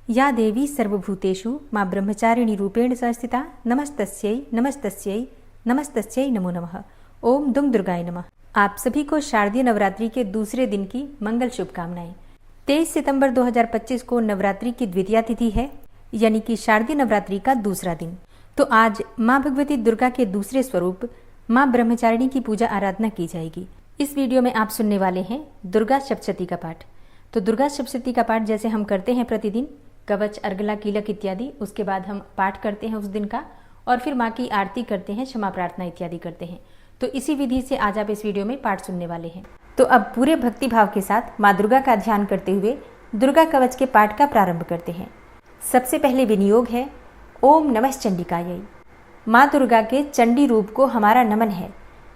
या देवी सर्वभूतेषु माँ ब्रह्मचारिणी रूपेण संस्थिता नमस्तस्यै नमस्तस्यै नमस्तस्यै नमो नमः। ओम दुम दुर्गाय नमः। आप सभी को शारदीय नवरात्रि के दूसरे दिन की मंगल शुभकामनाएं। 23 सितंबर 2025 को नवरात्रि की द्वितीया तिथि है, यानी कि शारदीय नवरात्रि का दूसरा दिन। तो आज माँ भगवती दुर्गा के दूसरे स्वरूप माँ ब्रह्मचारिणी की पूजा आराधना की जाएगी। इस वीडियो में आप सुनने वाले हैं दुर्गा सप्तशती का पाठ। तो दुर्गा सप्तशती का पाठ जैसे हम करते हैं प्रतिदिन, कवच, अर्गला, कीलक इत्यादि, उसके बाद हम पाठ करते हैं उस दिन का, और फिर माँ की आरती करते हैं, क्षमा प्रार्थना इत्यादि करते हैं। तो इसी विधि से आज आप इस वीडियो में पाठ सुनने वाले हैं। तो अब पूरे भक्ति भाव के साथ माँ दुर्गा का ध्यान करते हुए दुर्गा कवच के पाठ का प्रारंभ करते हैं। सबसे पहले विनियोग है ओम नमः चंडिकायै। माँ दुर्गा के चंडी रूप को हमारा नमन है।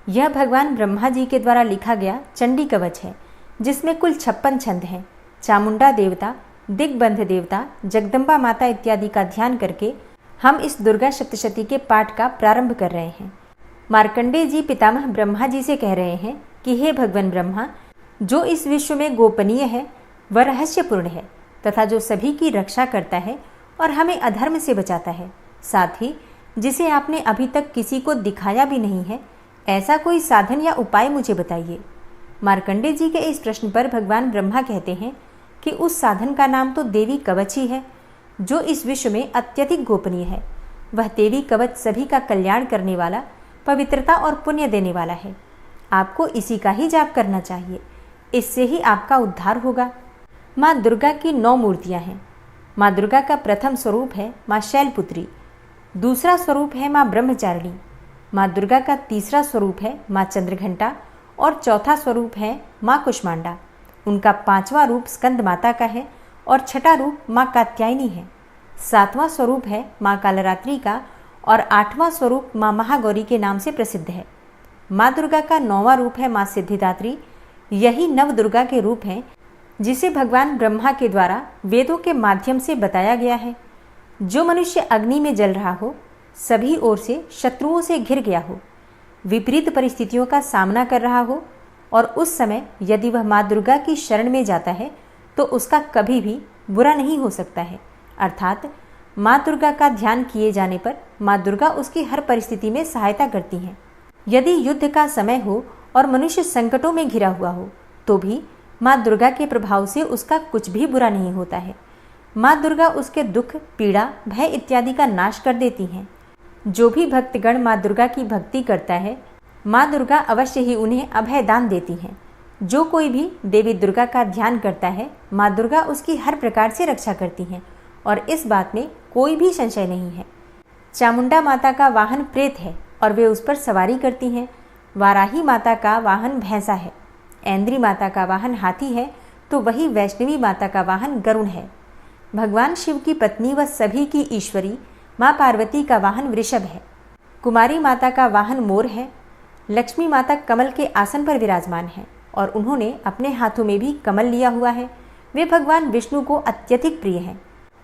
यह भगवान ब्रह्मा जी के द्वारा लिखा गया चंडी कवच है, जिसमें कुल 56 छंद हैं। चामुंडा देवता, दिग्बंध देवता, जगदम्बा माता इत्यादि का ध्यान करके हम इस दुर्गा सप्तशती के पाठ का प्रारंभ कर रहे हैं। मार्कंडेय जी पितामह ब्रह्मा जी से कह रहे हैं कि हे भगवान ब्रह्मा, जो इस विश्व में गोपनीय है वह रहस्यपूर्ण है तथा जो सभी की रक्षा करता है और हमें अधर्म से बचाता है, साथ ही जिसे आपने अभी तक किसी को दिखाया भी नहीं है, ऐसा कोई साधन या उपाय मुझे बताइए। मार्कंडेय जी के इस प्रश्न पर भगवान ब्रह्मा कहते हैं कि उस साधन का नाम तो देवी कवच ही है, जो इस विश्व में अत्यधिक गोपनीय है। वह देवी कवच सभी का कल्याण करने वाला, पवित्रता और पुण्य देने वाला है। आपको इसी का ही जाप करना चाहिए, इससे ही आपका उद्धार होगा। माँ दुर्गा की 9 मूर्तियाँ हैं। माँ दुर्गा का प्रथम स्वरूप है माँ शैलपुत्री, दूसरा स्वरूप है माँ ब्रह्मचारिणी, माँ दुर्गा का तीसरा स्वरूप है माँ चंद्रघंटा और चौथा स्वरूप है माँ कुष्मांडा। उनका 5वां रूप स्कंद माता का है और 6ठा रूप माँ कात्यायनी है। 7वां स्वरूप है माँ कालरात्रि का और 8वां स्वरूप माँ महागौरी के नाम से प्रसिद्ध है। माँ दुर्गा का 9वां रूप है माँ सिद्धिदात्री। यही नव दुर्गा के रूप हैं, जिसे भगवान ब्रह्मा के द्वारा वेदों के माध्यम से बताया गया है। जो मनुष्य अग्नि में जल रहा हो, सभी ओर से शत्रुओं से घिर गया हो, विपरीत परिस्थितियों का सामना कर रहा हो, और उस समय यदि वह माँ दुर्गा की शरण में जाता है तो उसका कभी भी बुरा नहीं हो सकता है। अर्थात माँ दुर्गा का ध्यान किए जाने पर माँ दुर्गा उसकी हर परिस्थिति में सहायता करती हैं। यदि युद्ध का समय हो और मनुष्य संकटों में घिरा हुआ हो, तो भी माँ दुर्गा के प्रभाव से उसका कुछ भी बुरा नहीं होता है। माँ दुर्गा उसके दुख, पीड़ा, भय इत्यादि का नाश कर देती हैं। जो भी भक्तगण माँ दुर्गा की भक्ति करता है, माँ दुर्गा अवश्य ही उन्हें अभय दान देती हैं। जो कोई भी देवी दुर्गा का ध्यान करता है, माँ दुर्गा उसकी हर प्रकार से रक्षा करती हैं, और इस बात में कोई भी संशय नहीं है। चामुंडा माता का वाहन प्रेत है और वे उस पर सवारी करती हैं। वाराही माता का वाहन भैंसा है। ऐन्द्री माता का वाहन हाथी है, तो वही वैष्णवी माता का वाहन गरुण है। भगवान शिव की पत्नी व सभी की ईश्वरी माँ पार्वती का वाहन वृषभ है। कुमारी माता का वाहन मोर है। लक्ष्मी माता कमल के आसन पर विराजमान है और उन्होंने अपने हाथों में भी कमल लिया हुआ है। वे भगवान विष्णु को अत्यधिक प्रिय हैं।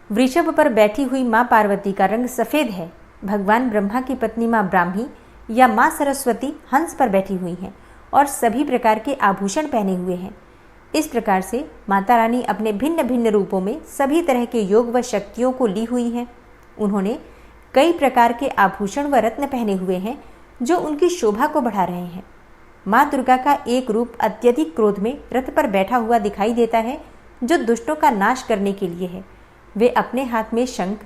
वृषभ पर बैठी हुई माँ पार्वती का रंग सफ़ेद है। भगवान ब्रह्मा की पत्नी माँ ब्राह्मी या माँ सरस्वती हंस पर बैठी हुई हैं और सभी प्रकार के आभूषण पहने हुए हैं। इस प्रकार से माता रानी अपने भिन्न भिन्न रूपों में सभी तरह के योग व शक्तियों को ली हुई हैं। उन्होंने कई प्रकार के आभूषण व रत्न पहने हुए हैं, जो उनकी शोभा को बढ़ा रहे हैं। माँ दुर्गा का एक रूप अत्यधिक क्रोध में रथ पर बैठा हुआ दिखाई देता है, जो दुष्टों का नाश करने के लिए है। वे अपने हाथ में शंख,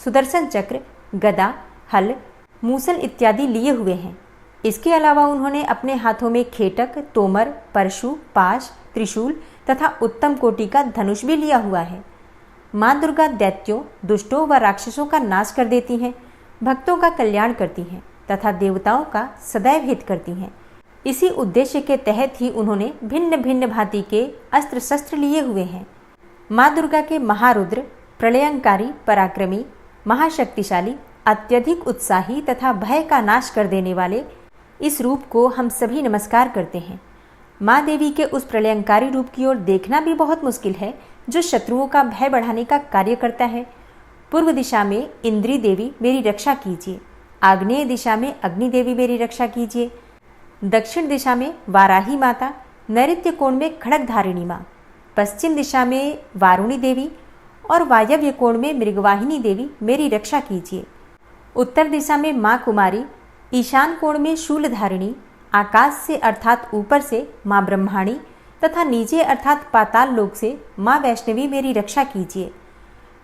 सुदर्शन चक्र, गदा, हल, मूसल इत्यादि लिए हुए हैं। इसके अलावा उन्होंने अपने हाथों में खेटक, तोमर, परशु, पाश, त्रिशूल तथा उत्तम कोटि का धनुष भी लिया हुआ है। माँ दुर्गा दैत्यों, दुष्टों व राक्षसों का नाश कर देती हैं, भक्तों का कल्याण करती हैं तथा देवताओं का सदैव हित करती हैं। इसी उद्देश्य के तहत ही उन्होंने भिन्न भिन्न भांति के अस्त्र शस्त्र लिए हुए हैं। माँ दुर्गा के महारुद्र, प्रलयंकारी, पराक्रमी, महाशक्तिशाली, अत्यधिक उत्साही तथा भय का नाश कर देने वाले इस रूप को हम सभी नमस्कार करते हैं। माँ देवी के उस प्रलयंकारी रूप की ओर देखना भी बहुत मुश्किल है, जो शत्रुओं का भय बढ़ाने का कार्य करता है। पूर्व दिशा में इंद्री देवी मेरी रक्षा कीजिए, आग्नेय दिशा में अग्नि देवी मेरी रक्षा कीजिए, दक्षिण दिशा में वाराही माता, नैऋत्य कोण में खड़ग धारिणी माँ, पश्चिम दिशा में वारुणी देवी और वायव्य कोण में मृगवाहिनी देवी मेरी रक्षा कीजिए। उत्तर दिशा में माँ कुमारी, ईशान कोण में शूलधारिणी, आकाश से अर्थात ऊपर से माँ ब्रह्माणी तथा नीचे अर्थात पाताल लोक से माँ वैष्णवी मेरी रक्षा कीजिए।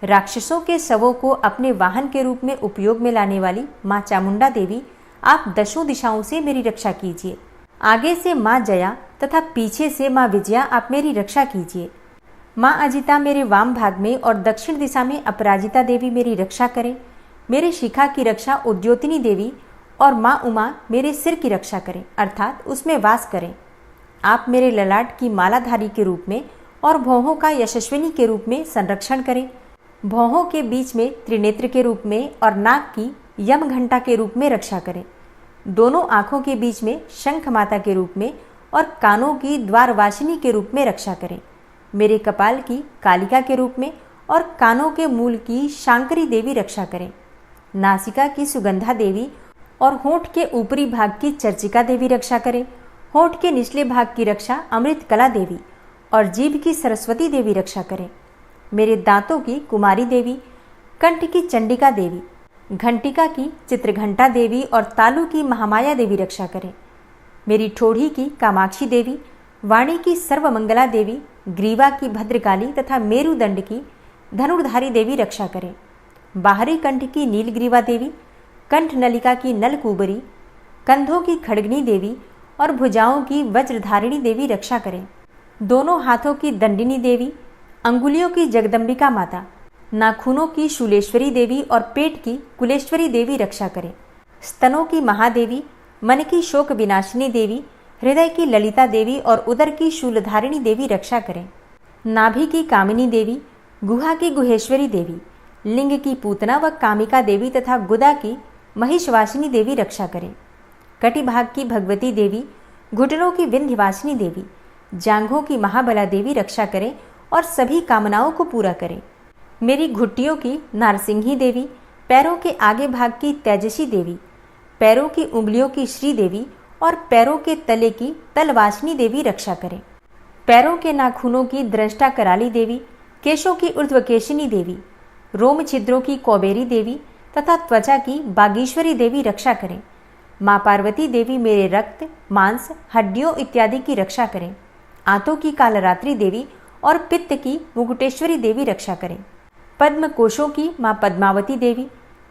राक्षसों के शवों को अपने वाहन के रूप में उपयोग में लाने वाली माँ चामुंडा देवी, आप दशों दिशाओं से मेरी रक्षा कीजिए। आगे से माँ जया तथा पीछे से माँ विजया आप मेरी रक्षा कीजिए। माँ अजिता मेरे वाम भाग में और दक्षिण दिशा में अपराजिता देवी मेरी रक्षा करें। मेरे शिखा की रक्षा उद्योतिनी देवी और माँ उमा मेरे सिर की रक्षा करें अर्थात उसमें वास करें। आप मेरे ललाट की मालाधारी के रूप में और भौहों का यशस्विनी के रूप में संरक्षण करें। भौहों के बीच में त्रिनेत्र के रूप में और नाक की यम घंटा के रूप में रक्षा करें। दोनों आँखों के बीच में शंख माता के रूप में और कानों की द्वारवासिनी के रूप में रक्षा करें। मेरे कपाल की कालिका के रूप में और कानों के मूल की शांकरी देवी रक्षा करें। नासिका की सुगंधा देवी और होंठ के ऊपरी भाग की चर्चिका देवी रक्षा करें। होंठ के निचले भाग की रक्षा अमृत कला देवी और जीभ की सरस्वती देवी रक्षा करें। मेरे दांतों की कुमारी देवी, कंठ की चंडिका देवी, घंटिका की चित्रघंटा देवी और तालु की महामाया देवी रक्षा करें। मेरी ठोड़ी की कामाक्षी देवी, वाणी की सर्वमंगला देवी, ग्रीवा की भद्रकाली तथा मेरुदंड की धनुर्धारी देवी रक्षा करें। बाहरी कंठ की नीलग्रीवा देवी, कंठ नलिका की नलकूबरी, कंधों की खड़गनी देवी और भुजाओं की वज्रधारिणी देवी रक्षा करें। दोनों हाथों की दंडिनी देवी, अंगुलियों की जगदम्बिका माता, नाखूनों की शूलेश्वरी देवी और पेट की कुलेश्वरी देवी रक्षा करें। स्तनों की महादेवी, मन की शोक विनाशिनी देवी, हृदय की ललिता देवी और उदर की शूलधारिणी देवी रक्षा करें। नाभि की कामिनी देवी, गुहा की गुहेश्वरी देवी, लिंग की पूतना व कामिका देवी तथा गुदा की महिषवासिनी देवी रक्षा करें। कटिभाग की भगवती देवी, घुटनों की विंध्यवासिनी देवी, जांघों की महाबला देवी रक्षा करें और सभी कामनाओं को पूरा करें। मेरी घुट्टियों की नारसिंही देवी, पैरों के आगे भाग की तेजसी देवी, पैरों की उंगलियों की श्री देवी और पैरों के तले की तलवासिनी देवी रक्षा करें। पैरों के नाखूनों की दृष्टा कराली देवी, केशों की ऊर्ध्वकेशिनी देवी, रोम छिद्रों की कौबेरी देवी तथा त्वचा की बागीश्वरी देवी रक्षा करें। माँ पार्वती देवी मेरे रक्त, मांस, हड्डियों इत्यादि की रक्षा करें। आंतों की कालरात्रि देवी और पित्त की मुकुटेश्वरी देवी रक्षा करें। पद्म कोशों की माँ पद्मावती देवी,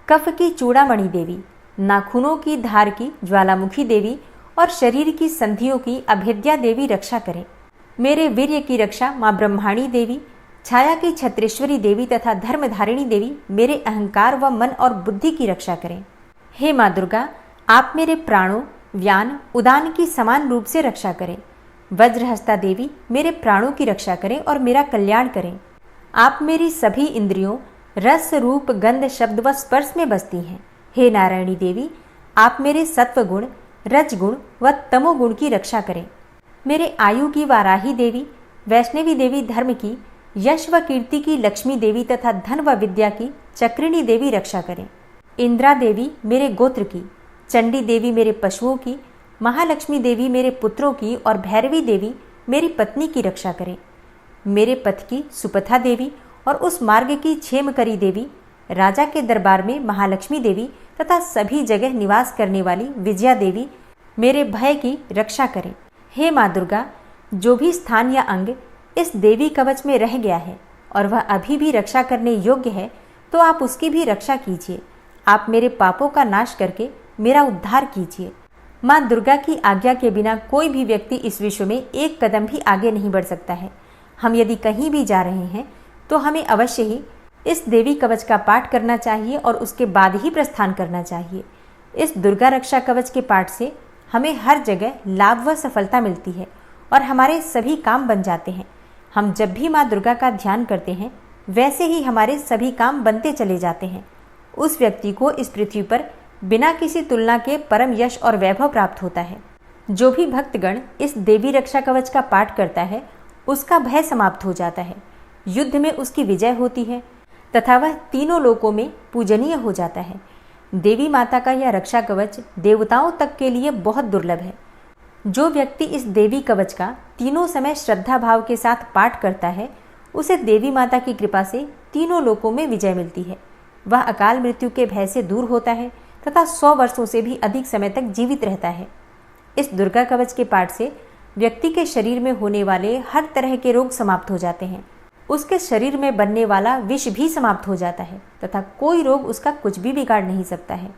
कफ की चूड़ामणि देवी, नाखूनों की धार की ज्वालामुखी देवी और शरीर की संधियों की अभेद्या देवी रक्षा करें। मेरे वीर्य की रक्षा माँ ब्रह्माणी देवी, छाया की छत्रेश्वरी देवी तथा धर्मधारिणी देवी मेरे अहंकार व मन और बुद्धि की रक्षा करें। हे माँ दुर्गा, आप मेरे प्राणों, व्यान, उदान की समान रूप से रक्षा करें। वज्रहस्ता देवी मेरे प्राणों की रक्षा करें और मेरा कल्याण करें। आप मेरी सभी इंद्रियों, रस, रूप, गंध, शब्द व स्पर्श में बसती हैं। हे नारायणी देवी, आप मेरे सत्वगुण, रजगुण व तमोगुण की रक्षा करें। मेरे आयु की वाराही देवी, वैष्णवी देवी धर्म की, यश व कीर्ति की लक्ष्मी देवी तथा धन व विद्या की चक्रिणी देवी रक्षा करें। इंद्रा देवी मेरे गोत्र की, चंडी देवी मेरे पशुओं की, महालक्ष्मी देवी मेरे पुत्रों की और भैरवी देवी मेरी पत्नी की रक्षा करें। मेरे पथ की सुपथा देवी और उस मार्ग की क्षेमकरी देवी, राजा के दरबार में महालक्ष्मी देवी तथा सभी जगह निवास करने वाली विजया देवी मेरे भय की रक्षा करें। हे माँ दुर्गा, जो भी स्थान या अंग इस देवी कवच में रह गया है और वह अभी भी रक्षा करने योग्य है, तो आप उसकी भी रक्षा कीजिए। आप मेरे पापों का नाश करके मेरा उद्धार कीजिए। माँ दुर्गा की आज्ञा के बिना कोई भी व्यक्ति इस विश्व में एक कदम भी आगे नहीं बढ़ सकता है। हम यदि कहीं भी जा रहे हैं तो हमें अवश्य ही इस देवी कवच का पाठ करना चाहिए और उसके बाद ही प्रस्थान करना चाहिए। इस दुर्गा रक्षा कवच के पाठ से हमें हर जगह लाभ व सफलता मिलती है और हमारे सभी काम बन जाते हैं। हम जब भी माँ दुर्गा का ध्यान करते हैं वैसे ही हमारे सभी काम बनते चले जाते हैं। उस व्यक्ति को इस पृथ्वी पर बिना किसी तुलना के परम यश और वैभव प्राप्त होता है। जो भी भक्तगण इस देवी रक्षा कवच का पाठ करता है उसका भय समाप्त हो जाता है, युद्ध में उसकी विजय होती है तथा वह तीनों लोकों में पूजनीय हो जाता है। देवी माता का यह रक्षा कवच देवताओं तक के लिए बहुत दुर्लभ है। जो व्यक्ति इस देवी कवच का तीनों समय श्रद्धा भाव के साथ पाठ करता है उसे देवी माता की कृपा से तीनों लोकों में विजय मिलती है। वह अकाल मृत्यु के भय से दूर होता है तथा 100 वर्षों से भी अधिक समय तक जीवित रहता है। इस दुर्गा कवच के पाठ से व्यक्ति के शरीर में होने वाले हर तरह के रोग समाप्त हो जाते हैं। उसके शरीर में बनने वाला विष भी समाप्त हो जाता है तथा कोई रोग उसका कुछ भी बिगाड़ नहीं सकता है।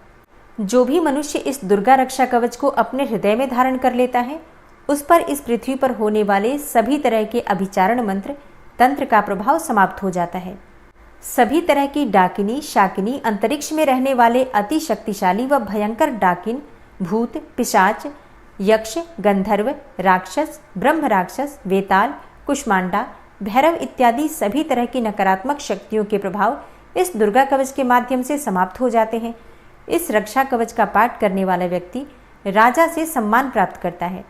जो भी मनुष्य इस दुर्गा रक्षा कवच को अपने हृदय में धारण कर लेता है, उस पर इस पृथ्वी पर होने वाले सभी तरह के अभिचारण मंत्र तंत्र का प्रभाव समाप्त हो जाता है। सभी तरह की डाकिनी, शाकिनी, अंतरिक्ष में रहने वाले अति शक्तिशाली व भयंकर डाकिन, भूत, पिशाच, यक्ष, गंधर्व, राक्षस, ब्रह्म राक्षस, वेताल, कुष्मांडा, भैरव इत्यादि सभी तरह की नकारात्मक शक्तियों के प्रभाव इस दुर्गा कवच के माध्यम से समाप्त हो जाते हैं। इस रक्षा कवच का पाठ करने वाला व्यक्ति राजा से सम्मान प्राप्त करता है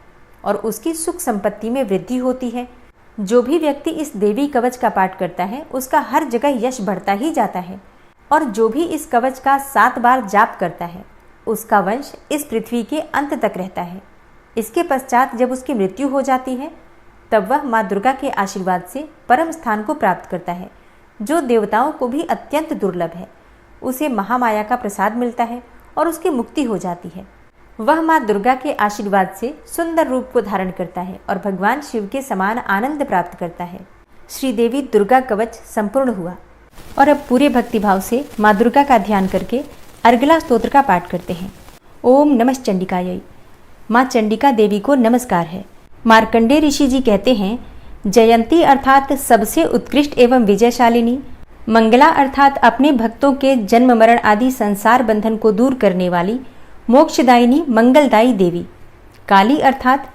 और उसकी सुख संपत्ति में वृद्धि होती है। जो भी व्यक्ति इस देवी कवच का पाठ करता है, उसका हर जगह यश बढ़ता ही जाता है। और जो भी इस कवच का 7 बार जाप करता है, उसका वंश इस पृथ्वी के अंत तक रहता है। इसके पश्चात जब उसकी मृत्यु हो जाती है, तब वह माँ दुर्गा के आशीर्वाद से परम स्थान को प्राप्त करता है, जो देवताओं को भी अत्यंत दुर्लभ है। उसे महामाया का प्रसाद मिलता है और उसकी मुक्ति हो जाती है। वह माँ दुर्गा के आशीर्वाद से सुंदर रूप को धारण करता है और भगवान शिव के समान आनंद प्राप्त करता है। श्री देवी दुर्गा कवच संपूर्ण हुआ। और अब पूरे भक्तिभाव से माँ दुर्गा का ध्यान करके अर्गला स्तोत्र का पाठ करते हैं। ओम नमः चंडिकायै। माँ चंडिका देवी को नमस्कार है। मार्कंडेय ऋषि जी कहते हैं, जयंती अर्थात सबसे उत्कृष्ट एवं विजयशालिनी, मंगला अर्थात अपने भक्तों के जन्म मरण आदि संसार बंधन को दूर करने वाली, मोक्षदायिनी मंगलदायी देवी, काली अर्थात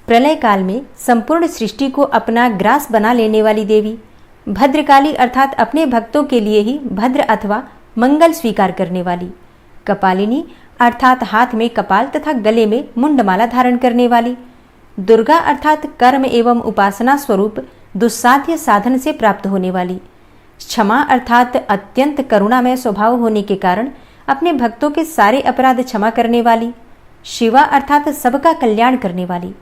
प्रलय काल में संपूर्ण सृष्टि को अपना ग्रास बना लेने वाली देवी, भद्रकाली अर्थात अपने भक्तों के लिए ही भद्र अथवा मंगल स्वीकार करने वाली, कपालिनी अर्थात हाथ में कपाल तथा गले में मुंडमाला धारण करने वाली, दुर्गा अर्थात कर्म एवं उपासना स्वरूप दुस्साध्य साधन से प्राप्त होने वाली, क्षमा अर्थात अत्यंत करुणामय स्वभाव होने के कारण अपने भक्तों के सारे अपराध क्षमा करने वाली, शिवा अर्थात सबका कल्याण करने वाली,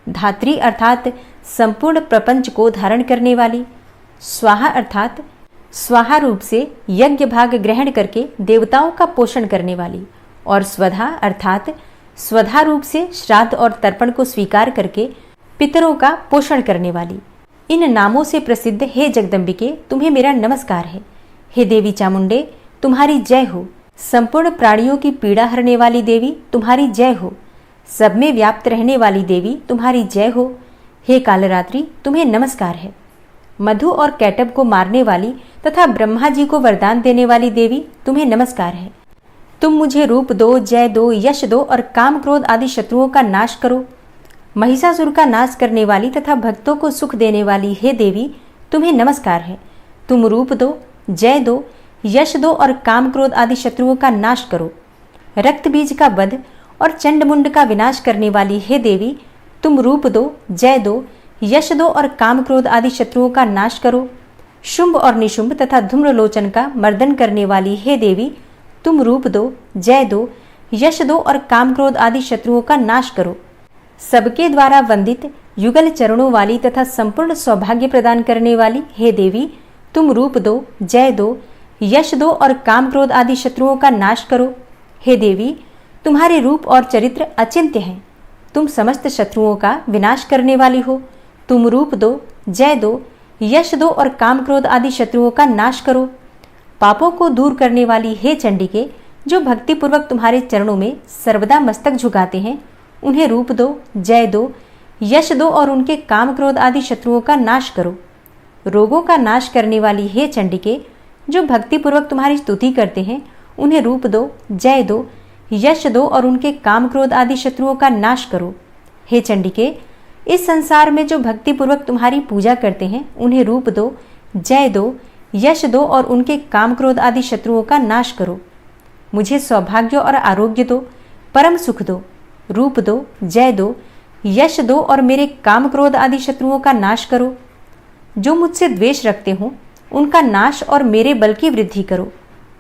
धात्री अर्थात संपूर्ण प्रपंच को धारण करने वाली, स्वाहा अर्थात स्वाहा रूप से यज्ञ भाग ग्रहण करके देवताओं का पोषण करने वाली, और स्वधा अर्थात स्वधा रूप से श्राद्ध और तर्पण को स्वीकार करके पितरों का पोषण करने वाली। इन नामों से प्रसिद्ध हे जगदम्बिके, तुम्हें मेरा नमस्कार है। हे देवी चामुंडे, तुम्हारी जय हो। संपूर्ण प्राणियों की पीड़ा हरने वाली देवी, तुम्हारी जय हो। सब में व्याप्त रहने वाली देवी, तुम्हारी जय हो। हे कालरात्रि, तुम्हें नमस्कार है। मधु और कैटब को मारने वाली तथा ब्रह्मा जी को वरदान देने वाली देवी, तुम्हें नमस्कार है। तुम मुझे रूप दो, जय दो, यश दो और काम क्रोध आदि शत्रुओं का नाश करो। महिषासुर का नाश करने वाली तथा भक्तों को सुख देने वाली हे देवी, तुम्हें नमस्कार है। तुम रूप दो, जय दो, यश दो और काम क्रोध आदि शत्रुओं का नाश करो। रक्त बीज का वध और चंडमुंड का विनाश करने वाली हे देवी, तुम रूप दो, जय दो, यश दो और काम क्रोध आदि शत्रुओं का नाश करो। शुंभ और निशुंभ तथा धूम्रलोचन का मर्दन करने वाली हे देवी, तुम रूप दो, जय दो, यश दो और काम क्रोध आदि शत्रुओं का नाश करो। सबके द्वारा वंदित युगल चरणों वाली तथा संपूर्ण सौभाग्य प्रदान करने वाली हे देवी, तुम रूप दो, जय दो, यश दो और काम क्रोध आदि शत्रुओं का नाश करो। हे देवी, तुम्हारे रूप और चरित्र अचिंत्य हैं। तुम समस्त शत्रुओं का विनाश करने वाली हो। तुम रूप दो, जय दो, यश दो और काम क्रोध आदि शत्रुओं का नाश करो। पापों को दूर करने वाली हे चंडिके, जो भक्तिपूर्वक तुम्हारे चरणों में सर्वदा मस्तक झुकाते हैं, उन्हें रूप दो, जय दो, यश दो और उनके काम क्रोध आदि शत्रुओं का नाश करो। रोगों का नाश करने वाली हे चंडिके, जो भक्तिपूर्वक तुम्हारी स्तुति करते हैं, उन्हें रूप दो, जय दो, यश दो और उनके काम क्रोध आदि शत्रुओं का नाश करो। हे चंडिके, इस संसार में जो भक्तिपूर्वक तुम्हारी पूजा करते हैं, उन्हें रूप दो, जय दो, यश दो और उनके काम क्रोध आदि शत्रुओं का नाश करो। मुझे सौभाग्य और आरोग्य दो, परम सुख दो। रूप दो, जय दो, यश दो और मेरे काम क्रोध आदि शत्रुओं का नाश करो। जो मुझसे द्वेष रखते हों, उनका नाश और मेरे बल की वृद्धि करो।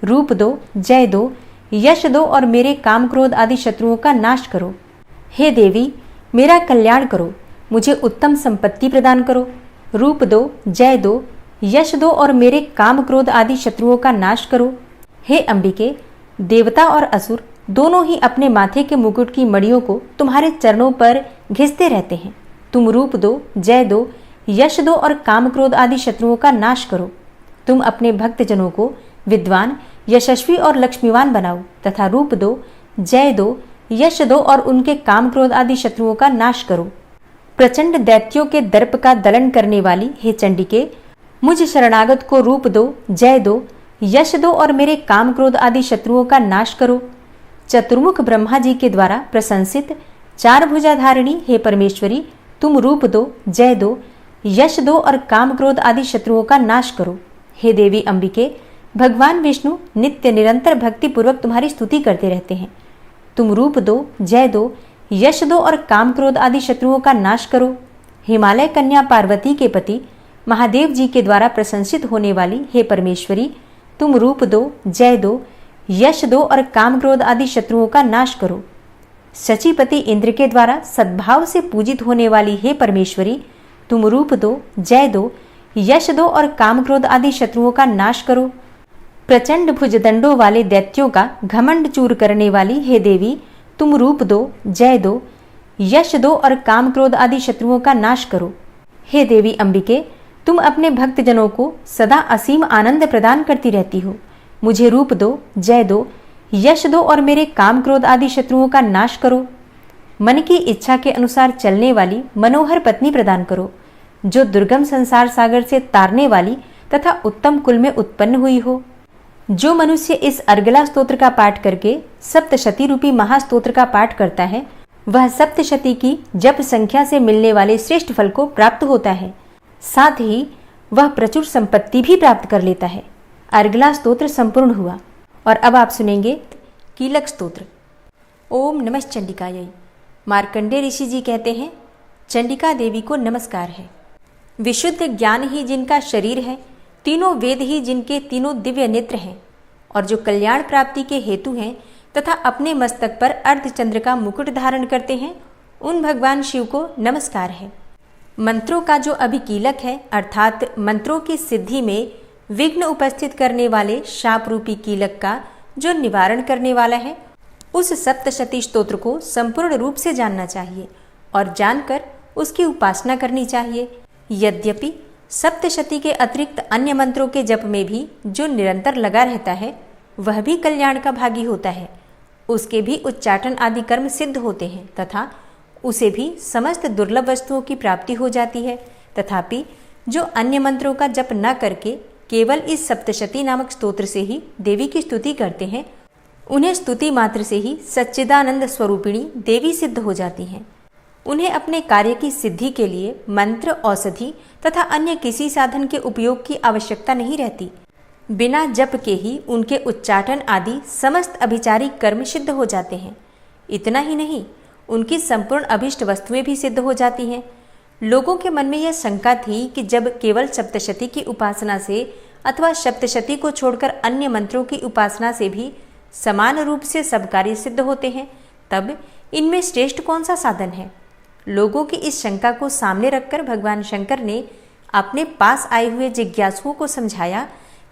रूप दो, जय दो, यश दो और मेरे काम क्रोध आदि शत्रुओं का नाश करो। हे देवी, मेरा कल्याण करो, मुझे उत्तम संपत्ति प्रदान करो। रूप दो, जय दो, यश दो और मेरे काम क्रोध आदि शत्रुओं का नाश करो। हे अंबिके, देवता और असुर दोनों ही अपने माथे के मुकुट की मड़ियों को तुम्हारे चरणों पर घिसते रहते हैं। तुम रूप दो, जय दो, यश दो और काम क्रोध आदि शत्रुओं का नाश करो। तुम अपने भक्तजनों को विद्वान, यशस्वी और लक्ष्मीवान बनाओ तथा रूप दो, जय दो, यश दो और उनके काम क्रोध आदि शत्रुओं का नाश करो। प्रचंड दैत्यों के दर्प का दलन करने वाली हे चंडिके, मुझ शरणागत को रूप दो, जय दो, यश दो और मेरे काम क्रोध आदि शत्रुओं का नाश करो। चतुर्मुख ब्रह्मा जी के द्वारा प्रशंसित चार भुजाधारिणी हे परमेश्वरी, तुम रूप दो, जय दो, यश दो और काम क्रोध आदि शत्रुओं का नाश करो। हे देवी अंबिके, भगवान विष्णु नित्य निरंतर भक्ति पूर्वक तुम्हारी स्तुति करते रहते हैं। तुम रूप दो, जय दो, यश दो और काम क्रोध आदि शत्रुओं का नाश करो। हिमालय कन्या पार्वती के पति महादेव जी के द्वारा प्रशंसित होने वाली हे परमेश्वरी, तुम रूप दो, जय दो, यश दो और काम क्रोध आदि शत्रुओं का नाश करो। शचीपति इंद्र के द्वारा सद्भाव से पूजित होने वाली हे परमेश्वरी, तुम रूप दो, जय दो, यश दो और काम क्रोध आदि शत्रुओं का नाश करो। प्रचंड भुजदंडों वाले दैत्यों का घमंड चूर करने वाली हे देवी, तुम रूप दो, जय दो, यश दो और काम क्रोध आदि शत्रुओं का नाश करो। हे देवी अंबिके, तुम अपने भक्तजनों को सदा असीम आनंद प्रदान करती रहती हो। मुझे रूप दो, जय दो, यश दो और मेरे काम क्रोध आदि शत्रुओं का नाश करो। मन की इच्छा के अनुसार चलने वाली मनोहर पत्नी प्रदान करो, जो दुर्गम संसार सागर से तारने वाली तथा उत्तम कुल में उत्पन्न हुई हो। जो मनुष्य इस अर्गला स्तोत्र का पाठ करके सप्तशती रूपी महास्तोत्र का पाठ करता है, वह सप्तशती की जप संख्या से मिलने वाले श्रेष्ठ फल को प्राप्त होता है। साथ ही वह प्रचुर संपत्ति भी प्राप्त कर लेता है। अर्गला स्तोत्र संपूर्ण हुआ और अब आप सुनेंगे कीलक स्तोत्र। ओम नमः चंडिकायै। मार्कंडेय ऋषि जी कहते हैं, चंडिका देवी को नमस्कार है। विशुद्ध ज्ञान ही जिनका शरीर है, तीनों वेद ही जिनके तीनों दिव्य नेत्र हैं, और जो कल्याण प्राप्ति के हेतु हैं तथा अपने मस्तक पर अर्धचंद्र का मुकुट धारण करते हैं, उन भगवान शिव को नमस्कार है। मंत्रों का जो अभी कीलक है, अर्थात मंत्रों की सिद्धि में विघ्न उपस्थित करने वाले शाप रूपी कीलक का जो निवारण करने वाला है, उस सप्तशती स्तोत्र को संपूर्ण रूप से जानना चाहिए और जानकर उसकी उपासना करनी चाहिए। यद्यपि सप्तशती के अतिरिक्त अन्य मंत्रों के जप में भी जो निरंतर लगा रहता है, वह भी कल्याण का भागी होता है। उसके भी उच्चाटन आदि कर्म सिद्ध होते हैं तथा उसे भी समस्त दुर्लभ वस्तुओं की प्राप्ति हो जाती है। तथापि जो अन्य मंत्रों का जप न करके केवल इस सप्तशती नामक स्तोत्र से ही देवी की स्तुति करते हैं, उन्हें स्तुति मात्र से ही सच्चिदानंद स्वरूपिणी देवी सिद्ध हो जाती हैं। उन्हें अपने कार्य की सिद्धि के लिए मंत्र, औषधि तथा अन्य किसी साधन के उपयोग की आवश्यकता नहीं रहती। बिना जप के ही उनके उच्चाटन आदि समस्त अभिचारिक कर्म सिद्ध हो जाते हैं। इतना ही नहीं, उनकी संपूर्ण अभिष्ट वस्तुएं भी सिद्ध हो जाती हैं। लोगों के मन में यह शंका थी कि जब केवल सप्तशती की उपासना से अथवा सप्तशती को छोड़कर अन्य मंत्रों की उपासना से भी समान रूप से सब कार्य सिद्ध होते हैं, तब इनमें श्रेष्ठ कौन सा साधन है। लोगों की इस शंका को सामने रखकर भगवान शंकर ने अपने पास आए हुए जिज्ञासुओं को समझाया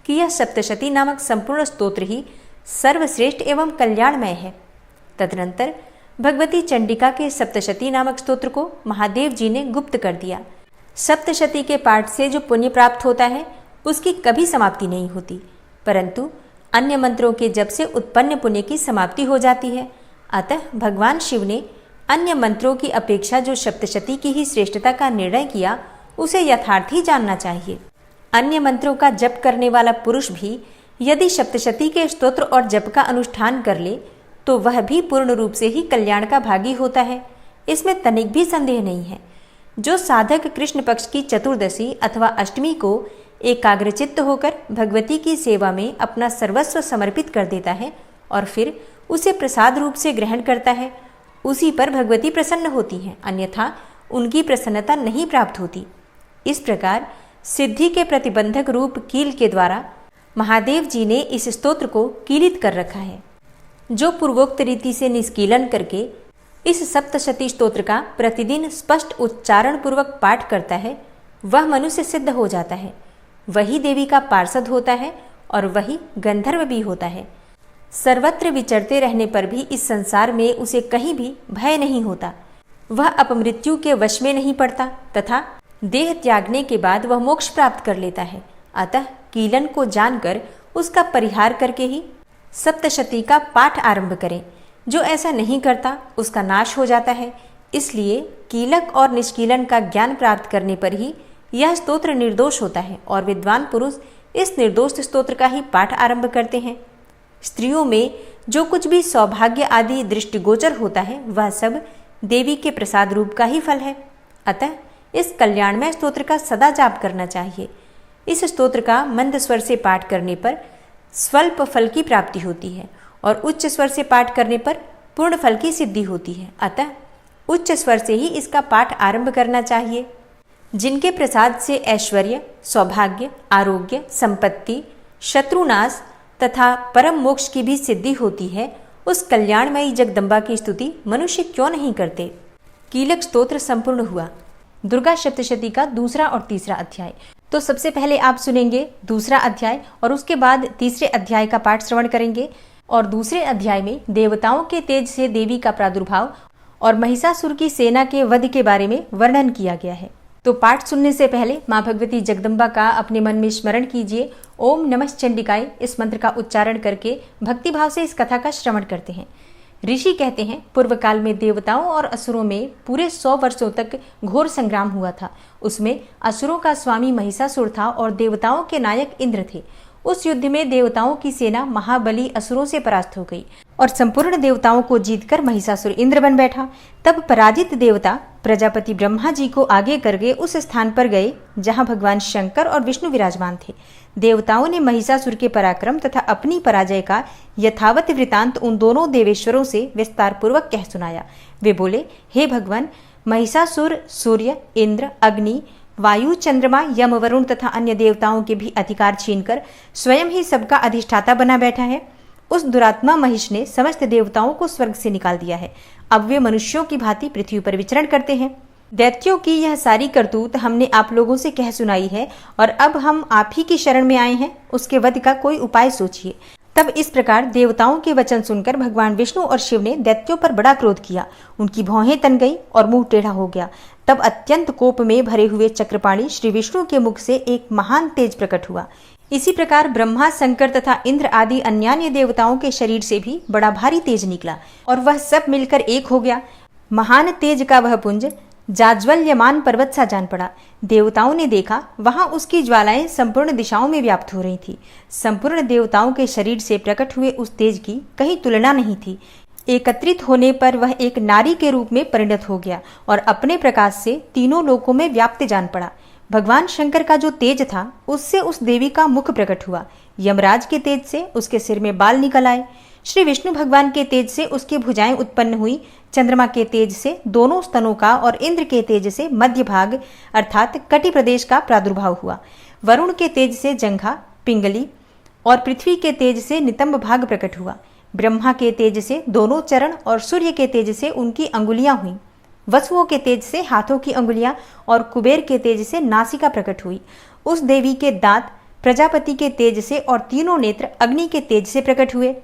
कि यह सप्तशती नामक संपूर्ण स्तोत्र ही सर्वश्रेष्ठ एवं कल्याणमय है। तदनंतर भगवती चंडिका के सप्तशती नामक स्तोत्र को महादेव जी ने गुप्त कर दिया। सप्तशती के पाठ से जो पुण्य प्राप्त होता है, उसकी कभी समाप्ति नहीं होती, परंतु अन्य मंत्रों के जप से उत्पन्न पुण्य की समाप्ति हो जाती है। अतः भगवान शिव ने अन्य मंत्रों की अपेक्षा जो सप्तशती की ही श्रेष्ठता का निर्णय किया, उसे यथार्थ ही जानना चाहिए। अन्य मंत्रों का जप करने वाला पुरुष भी यदि सप्तशती के स्तोत्र और जप का अनुष्ठान कर ले, तो वह भी पूर्ण रूप से ही कल्याण का भागी होता है। इसमें तनिक भी संदेह नहीं है। जो साधक कृष्ण पक्ष की चतुर्दशी अथवा अष्टमी को एकाग्रचित्त होकर भगवती की सेवा में अपना सर्वस्व समर्पित कर देता है और फिर उसे प्रसाद रूप से ग्रहण करता है, उसी पर भगवती प्रसन्न होती हैं, अन्यथा उनकी प्रसन्नता नहीं प्राप्त होती। इस प्रकार सिद्धि के प्रतिबंधक रूप कील के द्वारा महादेव जी ने इस स्तोत्र को कीलित कर रखा है। जो पूर्वोक्त रीति से निष्कीलन करके इस सप्तशती स्तोत्र का प्रतिदिन स्पष्ट उच्चारण पूर्वक पाठ करता है, वह मनुष्य सिद्ध हो जाता है। वही देवी का पार्षद होता है और वही गंधर्व भी होता है। सर्वत्र विचरते रहने पर भी इस संसार में उसे कहीं भी भय नहीं होता। वह अपमृत्यु के वश में नहीं पड़ता तथा देह त्यागने के बाद वह मोक्ष प्राप्त कर लेता है। अतः कीलन को जानकर उसका परिहार करके ही सप्तशती का पाठ आरंभ करें। जो ऐसा नहीं करता उसका नाश हो जाता है। इसलिए कीलक और निष्कीलन का ज्ञान प्राप्त करने पर ही यह स्तोत्र निर्दोष होता है और विद्वान पुरुष इस निर्दोष स्तोत्र का ही पाठ आरंभ करते हैं। स्त्रियों में जो कुछ भी सौभाग्य आदि दृष्टिगोचर होता है वह सब देवी के प्रसाद रूप का ही फल है। अतः इस कल्याणमय स्तोत्र का सदा जाप करना चाहिए। इस स्तोत्र का मंद स्वर से पाठ करने पर स्वल्प फल की प्राप्ति होती है और उच्च स्वर से पाठ करने पर पूर्ण फल की सिद्धि होती है। अतः उच्च स्वर से ही इसका पाठ आरंभ करना चाहिए। जिनके प्रसाद से ऐश्वर्य, सौभाग्य, आरोग्य, संपत्ति, शत्रुनाश तथा परम मोक्ष की भी सिद्धि होती है, उस कल्याणमयी जगदम्बा की स्तुति मनुष्य क्यों नहीं करते। कीलक स्तोत्र संपूर्ण हुआ। दुर्गा सप्तशती का दूसरा और तीसरा अध्याय। तो सबसे पहले आप सुनेंगे दूसरा अध्याय और उसके बाद तीसरे अध्याय का पाठ श्रवण करेंगे। और दूसरे अध्याय में देवताओं के तेज से देवी का प्रादुर्भाव और महिषासुर की सेना के वध के बारे में वर्णन किया गया है। तो पाठ सुनने से पहले माँ भगवती जगदम्बा का अपने मन में स्मरण कीजिए। ओम नमः चंडिकाय इस मंत्र का उच्चारण करके भक्तिभाव से इस कथा का श्रवण करते हैं। ऋषि कहते हैं, पूर्व काल में देवताओं और असुरों में पूरे 100 वर्षों तक घोर संग्राम हुआ था। उसमें असुरों का स्वामी महिषासुर था और देवताओं के नायक इंद्र थे। उस युद्ध में देवताओं की सेना महाबली असुरों से परास्त हो गई और संपूर्ण देवताओं को जीतकर महिषासुर इंद्र बन बैठा। तब पराजित देवता प्रजापति ब्रह्मा जी को आगे करके उस स्थान पर गए जहां भगवान शंकर और विष्णु विराजमान थे। देवताओं ने महिषासुर के पराक्रम तथा अपनी पराजय का यथावत वृतांत उन दोनों देवेश्वरों से विस्तार पूर्वक कह सुनाया। वे बोले, हे भगवान, महिषासुर सूर्य, इंद्र, अग्नि, वायु, चंद्रमा, यम, वरुण तथा अन्य देवताओं के भी अधिकार छीनकर स्वयं ही सबका अधिष्ठाता बना बैठा है। उस दुरात्मा महिष ने समस्त देवताओं को स्वर्ग से निकाल दिया है। अब वे मनुष्यों की भांति पृथ्वी पर विचरण करते हैं। दैत्यों की यह सारी करतूत हमने आप लोगों से कह सुनाई है और अब हम आप ही की शरण में आए हैं। उसके वध का कोई उपाय सोचिए। तब इस प्रकार देवताओं के वचन सुनकर भगवान विष्णु और शिव ने दैत्यों पर बड़ा क्रोध किया। उनकी भौहें तन गई और मुंह टेढ़ा हो गया। तब अत्यंत कोप में भरे हुए चक्रपाणी श्री विष्णु के मुख से एक महान तेज प्रकट हुआ। इसी प्रकार ब्रह्मा, शंकर तथा इंद्र आदि अन्यान्य देवताओं के शरीर से भी बड़ा भारी तेज निकला और वह सब मिलकर एक हो गया। महान तेज का वह पुंज जाज्वल्यमान पर्वत सा जान पड़ा। देवताओं ने देखा, वहां उसकी ज्वालाएं संपूर्ण दिशाओं में व्याप्त हो रही थी। संपूर्ण देवताओं के शरीर से प्रकट हुए उस तेज की कहीं तुलना नहीं थी। एकत्रित होने पर वह एक नारी के रूप में परिणत हो गया और अपने प्रकाश से तीनों लोकों में व्याप्त जान पड़ा। भगवान शंकर का जो तेज था उससे उस देवी का मुख प्रकट हुआ। यमराज के तेज से उसके सिर में बाल निकल आए। श्री विष्णु भगवान के तेज से उसकी भुजाएं उत्पन्न हुई। चंद्रमा के तेज से दोनों स्तनों का और इंद्र के तेज से मध्य भाग अर्थात कटि प्रदेश का प्रादुर्भाव हुआ। वरुण के तेज से जंघा, पिंगली और पृथ्वी के तेज से नितंब भाग प्रकट हुआ। ब्रह्मा के तेज से दोनों चरण और सूर्य के तेज से उनकी अंगुलियां हुई। वसुओं के तेज से हाथों की अंगुलियां और कुबेर के तेज से नासिका प्रकट हुई। उस देवी के दांत प्रजापति के तेज से और तीनों नेत्र अग्नि के तेज से प्रकट हुए।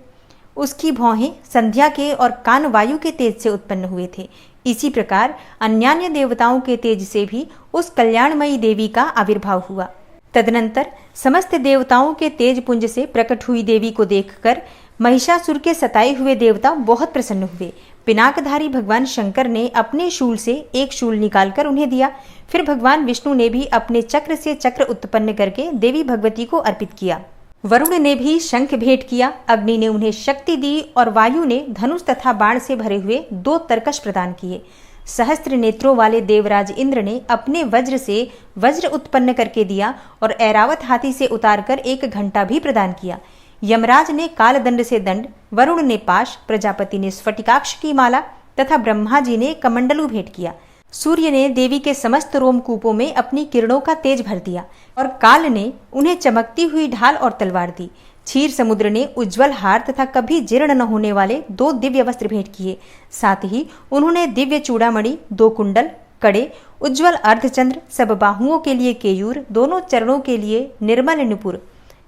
उसकी भौहें संध्या के और कान वायु के तेज से उत्पन्न हुए थे। इसी प्रकार अन्यान्य देवताओं के तेज से भी उस कल्याणमयी देवी का आविर्भाव हुआ। तदनंतर समस्त देवताओं के तेज पुंज से प्रकट हुई देवी को देखकर महिषासुर के सताए हुए देवता बहुत प्रसन्न हुए। पिनाकधारी भगवान शंकर ने अपने शूल से एक शूल निकालकर उन्हें दिया। फिर भगवान विष्णु ने भी अपने चक्र से चक्र उत्पन्न करके देवी भगवती को अर्पित किया। वरुण ने भी शंख भेंट किया। अग्नि ने उन्हें शक्ति दी और वायु ने धनुष तथा बाण से भरे हुए 2 तरकश प्रदान किए। सहस्त्र नेत्रों वाले देवराज इंद्र ने अपने वज्र से वज्र उत्पन्न करके दिया और ऐरावत हाथी से उतारकर 1 घंटा भी प्रदान किया। यमराज ने कालदंड से दंड, वरुण ने पाश, प्रजापति ने स्फटिकाक्ष की माला तथा ब्रह्मा जी ने कमंडलू भेंट किया। सूर्य ने देवी के समस्त रोमकूपों में अपनी किरणों का तेज भर दिया और काल ने उन्हें चमकती हुई ढाल और तलवार दी। क्षीर समुद्र ने उज्जवल हार तथा कभी जीर्ण न होने वाले 2 दिव्य वस्त्र भेंट किए। साथ ही उन्होंने दिव्य चूड़ामणि, 2 कुंडल, कड़े, उज्ज्वल अर्धचंद्र, सब बाहुओं के लिए केयूर, दोनों चरणों के लिए निर्मल नुपुर,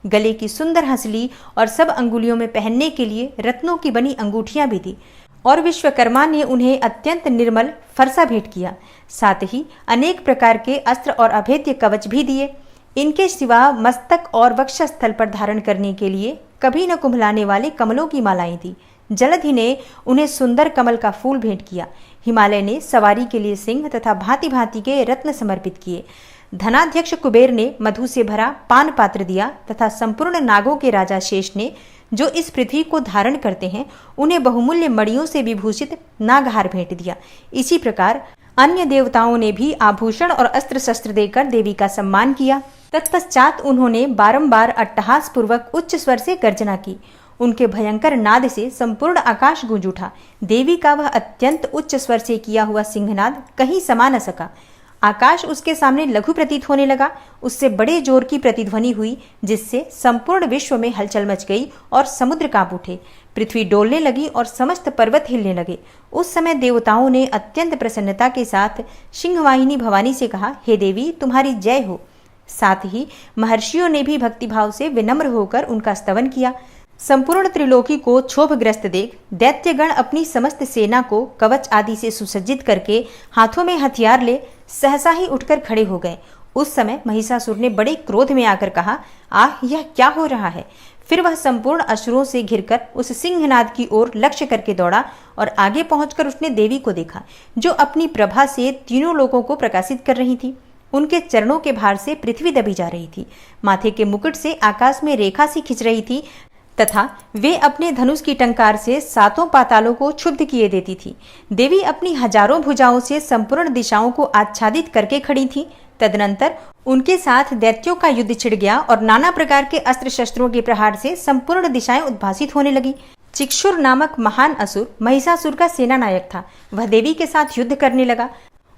गले की सुंदर हंसली और सब अंगुलियों में पहनने के लिए रत्नों की बनी अंगूठियां भी दी। और विश्वकर्मा ने उन्हें अत्यंत निर्मल फरसा भेंट किया। साथ ही अनेक प्रकार के अस्त्र और अभेद्य कवच भी दिए। इनके सिवा मस्तक और वक्षस्थल पर धारण करने के लिए कभी न कुम्भलाने वाले कमलों की मालाएं दी। जलधि ने उन्हें सुंदर कमल का फूल भेंट किया। हिमालय ने सवारी के लिए सिंह तथा भांति भांति के रत्न समर्पित किए। धनाध्यक्ष कुबेर ने मधु से भरा पान पात्र दिया तथा संपूर्ण नागों के राजा शेष ने, जो इस पृथ्वी को धारण करते हैं, उन्हें बहुमूल्य मणियों से विभूषित नागहार भेंट दिया। इसी प्रकार अन्य देवताओं ने भी आभूषण और अस्त्र शस्त्र देकर देवी का सम्मान किया। तत्पश्चात उन्होंने बारंबार अट्टहास पूर्वक उच्च स्वर से गर्जना की। उनके भयंकर नाद से संपूर्ण आकाश गूंज उठा। देवी का वह अत्यंत उच्च स्वर से किया हुआ सिंहनाद कहीं समा न सका। आकाश उसके सामने लघु प्रतीत होने लगा। उससे बड़े जोर की प्रतिध्वनि हुई, जिससे संपूर्ण विश्व में हलचल मच गई और समुद्र कांप उठे। पृथ्वी डोलने लगी और समस्त पर्वत हिलने लगे। उस समय देवताओं ने अत्यंत प्रसन्नता के साथ सिंहवाहिनी भवानी से कहा, हे देवी, तुम्हारी जय हो। साथ ही महर्षियों ने भी भक्तिभाव से विनम्र होकर उनका स्तवन किया। संपूर्ण त्रिलोकी को क्षोभग्रस्त देख दैत्यगण अपनी समस्त सेना को कवच आदि से सुसज्जित करके हाथों में हथियार ले सहसा ही उठकर खड़े हो गए। उस समय महिषासुर ने बड़े क्रोध में आकर कहा, आह, यह क्या हो रहा है। फिर वह संपूर्ण असुरों से घिरकर उस सिंहनाद की ओर लक्ष्य करके दौड़ा और आगे पहुंचकर उसने देवी को देखा, जो अपनी प्रभा से तीनों लोगों को प्रकाशित कर रही थी। उनके चरणों के भार से पृथ्वी दबी जा रही थी। माथे के मुकुट से आकाश में रेखा सी खिंच रही थी तथा वे अपने धनुष की टंकार से सातों पातालों को क्षुब्ध किए देती थी। देवी अपनी हजारों भुजाओं से संपूर्ण दिशाओं को आच्छादित करके खड़ी थी। तदनंतर उनके साथ दैत्यों का युद्ध छिड़ गया और नाना प्रकार के अस्त्र शस्त्रों के प्रहार से संपूर्ण दिशाएं उद्भासित होने लगी। चिक्षुर नामक महान असुर महिषासुर का सेना नायक था। वह देवी के साथ युद्ध करने लगा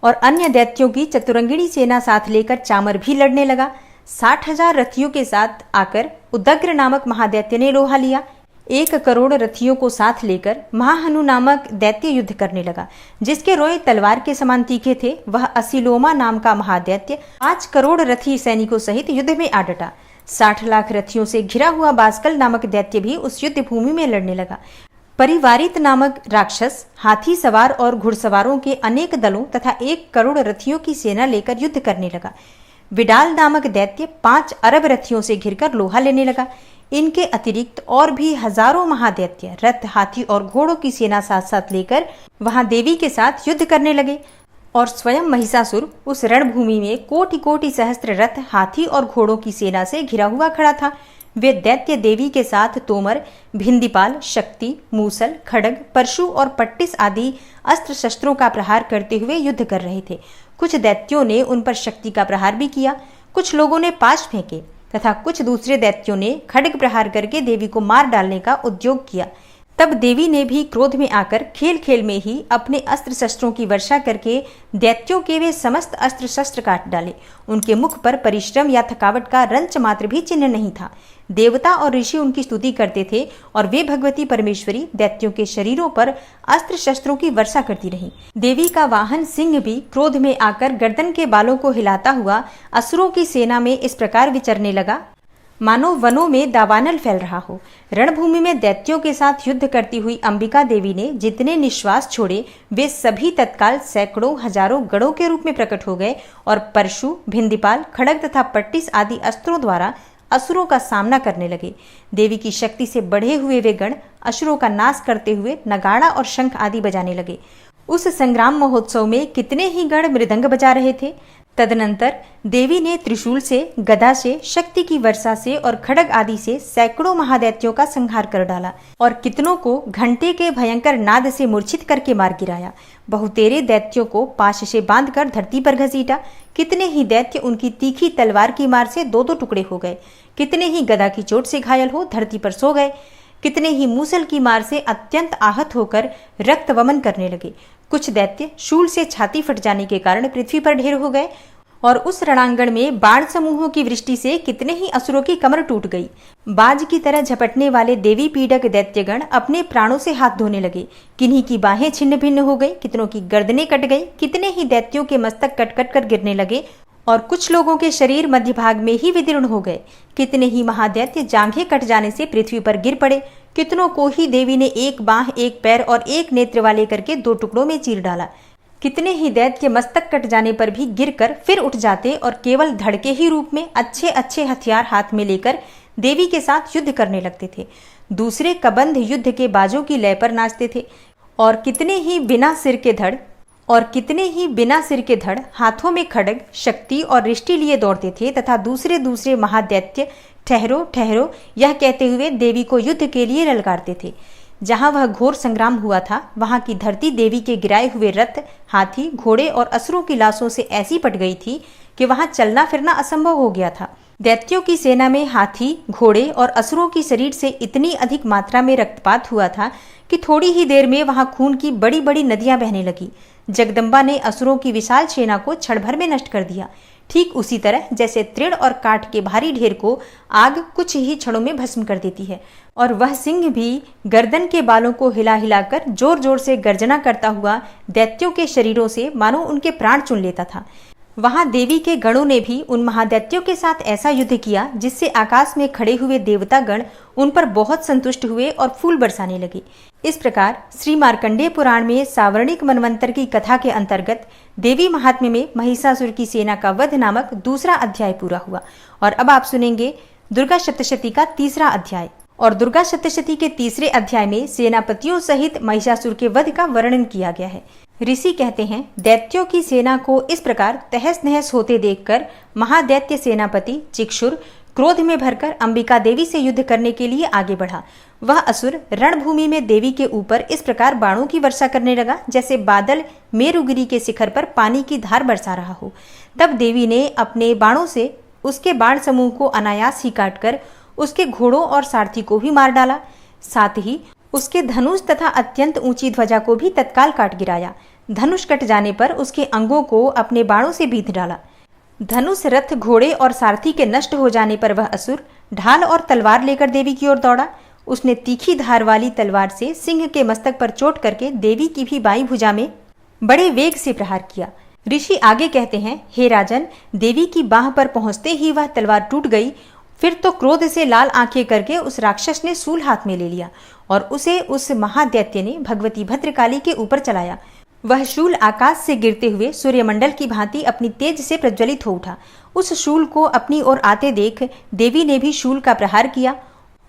और अन्य दैत्यों की चतुरंगिणी सेना साथ लेकर चामर भी लड़ने लगा। 60,000 रथियों के साथ आकर उदग्र नामक महादैत्य ने लोहा लिया। 1 करोड़ रथियों को साथ लेकर महाहनु नामक दैत्य युद्ध करने लगा, जिसके रोए तलवार के समान तीखे थे। वह असिलोमा नाम का महादैत्य 5 करोड़ रथी सैनिकों सहित युद्ध में आ डटा। 60 लाख रथियों से घिरा हुआ बास्कल नामक दैत्य भी उस युद्ध भूमि में लड़ने लगा। परिवारित नामक राक्षस हाथी सवार और घुड़सवारों के अनेक दलों तथा 1 करोड़ रथियों की सेना लेकर युद्ध करने लगा। विडाल नामक दैत्य 5 अरब रथियों से घिरकर लोहा लेने लगा। इनके अतिरिक्त और भी हजारों महादैत्य रथ, हाथी और घोड़ों की सेना साथ साथ लेकर वहां देवी के साथ युद्ध करने लगे। और स्वयं महिषासुर उस रणभूमि में कोटि कोटि सहस्त्र रथ, हाथी और घोड़ों की सेना से घिरा हुआ खड़ा था। वे दैत्य देवी के साथ तोमर, भिंदीपाल, शक्ति, मूसल, खड्ग, परशु और पट्टिस आदि अस्त्र शस्त्रों का प्रहार करते हुए युद्ध कर रहे थे। कुछ दैत्यों ने उन पर शक्ति का प्रहार भी किया। कुछ लोगों ने पाश फेंके तथा कुछ दूसरे दैत्यों ने खड्ग प्रहार करके देवी को मार डालने का उद्योग किया। तब देवी ने भी क्रोध में आकर खेल खेल में ही अपने अस्त्र शस्त्रों की वर्षा करके दैत्यों के वे समस्त अस्त्र शस्त्र काट डाले। उनके मुख पर परिश्रम या थकावट का रंच मात्र भी चिन्ह नहीं था। देवता और ऋषि उनकी स्तुति करते थे और वे भगवती परमेश्वरी दैत्यों के शरीरों पर अस्त्र शस्त्रों की वर्षा करती रही। देवी का वाहन सिंह भी क्रोध में आकर गर्दन के बालों को हिलाता हुआ असुरों की सेना में इस प्रकार विचरने लगा, मानो वनों में दावानल फैल रहा हो। रणभूमि में दैत्यों के साथ युद्ध करती हुई अंबिका देवी ने जितने निश्वास छोड़े, वे सभी तत्काल सैकड़ों हजारों गणों के रूप में प्रकट हो गए और परशु, भिंदीपाल, खड्ग तथा पट्टिस आदि अस्त्रों द्वारा असुरों का सामना करने लगे। देवी की शक्ति से बढ़े हुए वे गण असुरों का नाश करते हुए नगाड़ा और शंख आदि बजाने लगे। उस संग्राम महोत्सव में कितने ही गण मृदंग बजा रहे थे। तदनंतर देवी ने त्रिशूल से, गदा से, शक्ति की वर्षा से और खड्ग आदि से सैकड़ों महादैत्यों का संहार कर डाला और कितनों को घंटे के भयंकर नाद से मूर्छित करके मार गिराया। बहुतेरे दैत्यों को पाश से बांधकर धरती पर घसीटा। कितने ही दैत्य उनकी तीखी तलवार की मार से 2-2 टुकड़े हो गए। कितने ही गदा की चोट से घायल हो धरती पर सो गए। कितने ही मूसल की मार से अत्यंत आहत होकर रक्त वमन करने लगे। कुछ दैत्य शूल से छाती फट जाने के कारण पृथ्वी पर ढेर हो गए। और उस रणांगण में बाण समूहों की वृष्टि से कितने ही असुरों की कमर टूट गई। बाज की तरह झपटने वाले देवी पीड़क दैत्यगण अपने प्राणों से हाथ धोने लगे। किन्हीं की बाहें छिन्न भिन्न हो गई, कितनों की गर्दनें कट गई, कितने ही दैत्यों के मस्तक कट कट कर गिरने लगे और कुछ लोगों के शरीर मध्य भाग में ही विदीर्ण हो गए। कितने ही महादैत्य जांघें कट जाने से पृथ्वी पर गिर पड़े। कितनों को ही देवी ने एक बाह, एक पैर और एक नेत्र वाले करके 2 टुकड़ों में चीर डाला। कितने ही दैत्य मस्तक कट जाने पर भी गिरकर फिर उठ जाते और केवल धड़ के ही रूप में अच्छे अच्छे हथियार हाथ में लेकर देवी के साथ युद्ध करने लगते थे। दूसरे कबंध युद्ध के बाजों की लय पर नाचते थे और कितने ही बिना सिर के धड़ हाथों में खड्ग, शक्ति और रिष्टि लिए दौड़ते थे तथा दूसरे दूसरे महादैत्य ठहरो ठहरो यह कहते हुए देवी को युद्ध के लिए ललकारते थे। जहां वह घोर संग्राम हुआ था वहां की धरती देवी के गिराए हुए रथ, हाथी, घोड़े और असुरों की लाशों से ऐसी पट गई थी कि वहां चलना फिरना असंभव हो गया था। दैत्यों की सेना में हाथी, घोड़े और असुरों की शरीर से इतनी अधिक मात्रा में रक्तपात हुआ था कि थोड़ी ही देर में वहां खून की बड़ी बड़ी नदियां बहने लगी। जगदम्बा ने असुरों की विशाल सेना को क्षण भर में नष्ट कर दिया, ठीक उसी तरह जैसे तृण और काठ के भारी ढेर को आग कुछ ही क्षणों में भस्म कर देती है। और वह सिंह भी गर्दन के बालों को हिला हिलाकर जोर जोर से गर्जना करता हुआ दैत्यों के शरीरों से मानो उनके प्राण चुन लेता था। वहां देवी के गणों ने भी उन महादैत्यों के साथ ऐसा युद्ध किया जिससे आकाश में खड़े हुए देवता गण उन पर बहुत संतुष्ट हुए और फूल बरसाने लगे। इस प्रकार श्री मार्कंडेय पुराण में सावर्णिक मनवंतर की कथा के अंतर्गत देवी महात्म्य में महिषासुर की सेना का वध नामक दूसरा अध्याय पूरा हुआ। और अब आप सुनेंगे दुर्गा सप्तशती का तीसरा अध्याय। और दुर्गा सप्तशती के तीसरे अध्याय में सेनापतियों सहित महिषासुर के वध का वर्णन किया गया है। ऋषि कहते हैं, दैत्यों की सेना को इस प्रकार तहस नहस होते देखकर महादैत्य सेनापति चिक्षुर क्रोध में भरकर अंबिका देवी से युद्ध करने के लिए आगे बढ़ा। वह असुर रणभूमि में देवी के ऊपर इस प्रकार बाणों की वर्षा करने लगा जैसे बादल मेरुगिरी के शिखर पर पानी की धार बरसा रहा हो। तब देवी ने अपने बाणों से उसके बाण समूह को अनायास ही काटकर उसके घोड़ों और सारथी को भी मार डाला। साथ ही उसके धनुष तथा अत्यंत ऊंची ध्वजा को भी तत्काल काट गिराया। धनुष कट जाने पर उसके अंगों को अपने बाणों से बींध डाला। धनुष, रथ, घोड़े और सारथी के नष्ट हो जाने पर वह असुर ढाल और तलवार लेकर देवी की ओर दौड़ा। उसने तीखी धार वाली तलवार से सिंह के मस्तक पर चोट करके देवी की भी बाईं भुजा में बड़े वेग से प्रहार किया। ऋषि आगे कहते हैं, हे राजन, देवी की बाह पर पहुंचते ही वह तलवार टूट गई। फिर तो क्रोध से लाल आंखें करके उस राक्षस ने सूल हाथ में ले लिया और उसे उस महादैत्य ने भगवती भद्रकाली के ऊपर चलाया। वह शूल आकाश से गिरते हुए सूर्यमंडल की भांति अपनी तेज से प्रज्वलित हो उठा। उस शूल को अपनी ओर आते देख देवी ने भी शूल का प्रहार किया।